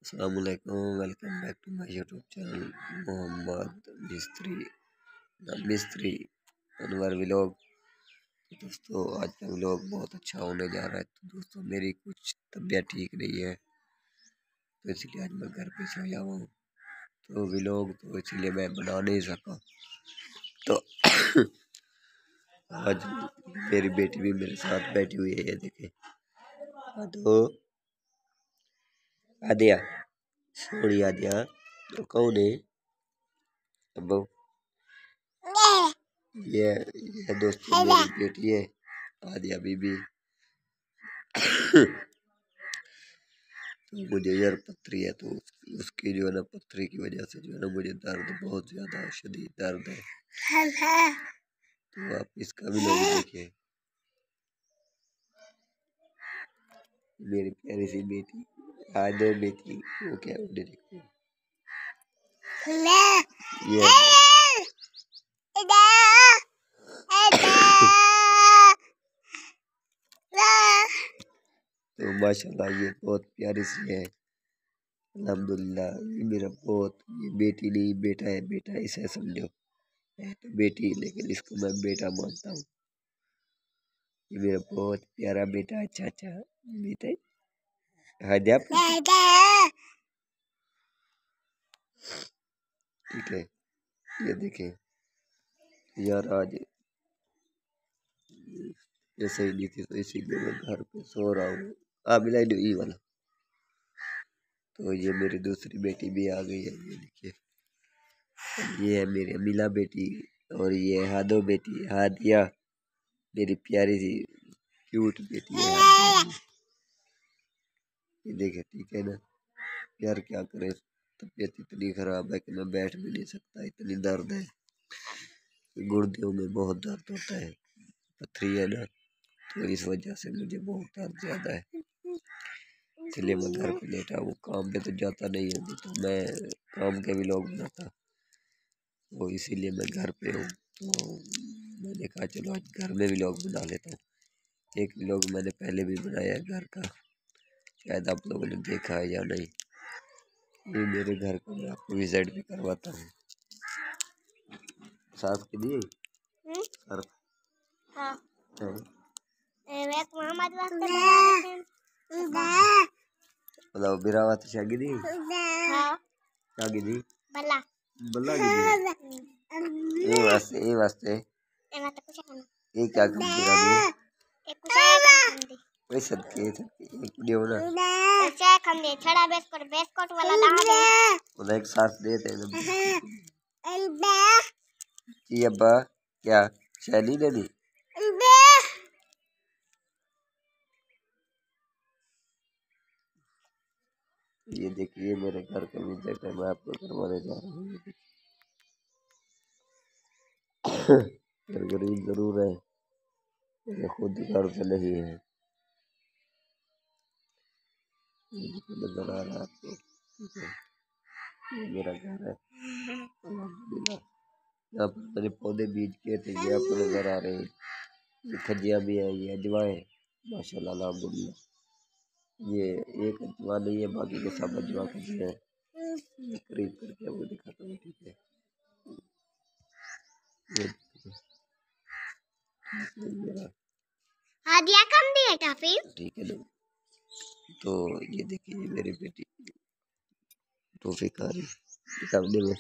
अस्सलामुअलैकुम, welcome back to my YouTube channel Mohammad Mistry Anwar vlog. तो दोस्तों आज का व्लॉग बहुत अच्छा होने जा रहा है। तो दोस्तों मेरी कुछ तबीयत ठीक नहीं है, तो इसलिए आज मैं घर पे सोया हूँ। तो व्लॉग तो इसलिए मैं बना नहीं सका। तो आज मेरी बेटी भी मेरे साथ बैठी हुई है, ये देखे। तो आदिया सोनी आदिया तो कौन है? अब ये दोस्तों मेरी बेटी है आदिया बीबी। तो मुझे यार पथरी है, तो उसकी जो है ना पथरी की वजह से जो है ना मुझे दर्द बहुत ज्यादा शदीद दर्द है। तो आप इसका भी लोग देखिए, मेरी प्यारी सी बेटी आदो बेटी वो क्या उड़े देखो ये तो माशाल्लाह ये बहुत प्यारी सी है। अल्हम्दुलिल्लाह ये मेरा बहुत, ये बेटी नहीं बेटा है, बेटा इसे समझो, है तो बेटी लेकिन इसको मैं बेटा मानता हूँ। ये मेरा बहुत प्यारा बेटा। अच्छा अच्छा बेटा ठीक है। ये देखे यार आज ऐसे ही नहीं थी, तो इसीलिए मैं घर पे सो रहा हूँ। मिला ये वाला। तो ये मेरी दूसरी बेटी भी आ गई है, ये देखिए। ये है मेरी अमीला बेटी और ये हादो बेटी हादिया, मेरी प्यारी सी क्यूट बेटी है हादिया। ये देखे ठीक है ना यार, क्या करे, तबीयत इतनी खराब है कि मैं बैठ भी नहीं सकता, इतनी दर्द है। गुर्दों में बहुत दर्द होता है, पथरी है ना, तो इस वजह से मुझे बहुत दर्द ज्यादा है। इसलिए मैं घर पे लेटा हूँ, काम पे तो जाता नहीं हूँ, तो मैं काम के भी लोग बनाता, वो इसीलिए मैं घर पे हूँ। तो मैंने कहा चलो आज घर में भी लोग बना लेता हूँ। एक व्लॉग मैंने पहले भी बनाया है घर का, शायद आप लोगों ने देखा है या नहीं। ये मेरे घर को मैं आपको विजिट भी करवाता हूँ। साफ के लिए सर्फ हाँ। मतलब बिरावा तो शागी दी हाँ शागी दी बल्ला बल्ला दी ये वास्ते ये क्या काम करा दी एक कुछ कोई सदके एक वीडियो ना ऐसे हम दे छड़ा बेस्कोट वाला ला दे उधर एक साथ देते हैं जी अब्बा क्या शैली ने दी। ये देखिए मेरे घर का विजिट है, मैं आपको करवाने जा रहा हूँ। गरीब जरूर है, मेरे खुद घर से नहीं है। नजर आ रहा है आपको, ठीक है। ये मेरा घर है अल्हम्दुलिल्लाह। यहाँ पर मैंने पौधे बीज किए थे, ये आपको नजर आ रहे हैं। ये खजिया भी है, ये अजवा है माशाल्लाह अल्हम्दुलिल्लाह। ये एक अजवा नहीं है, बाकी के सब अजवा खजिया है। करीब करके वो दिखाता हूँ, ठीक है। हादिया कम दिए टॉफी, ठीक है ना। तो ये देखिए मेरी बेटी टॉफी खा रही सामने में।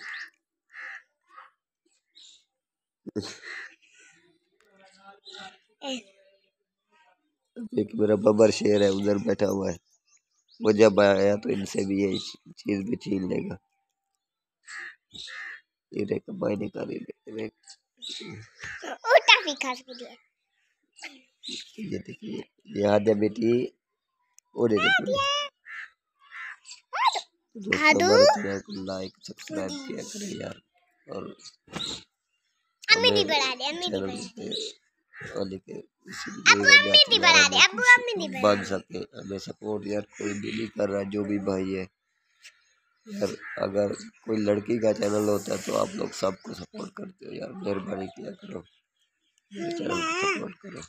एक मेरा बबर शेर है उधर बैठा हुआ है, वो जब आया तो इनसे भी ये चीज भी छीन लेगा। ये देखो मैंने खा रही ये देखिए ये आद्या बेटी और दोस्तों हमारे चैनल को लाइक सब्सक्राइब किया करें यार, और चैनल पे आने के बन सके हमें सपोर्ट। यार कोई भी नहीं कर रहा, जो भी भाई है यार, अगर कोई लड़की का चैनल होता है तो आप लोग सबको सपोर्ट करते हो यार, मेहरबानी किया करो, मेरे चैनल को सपोर्ट करो।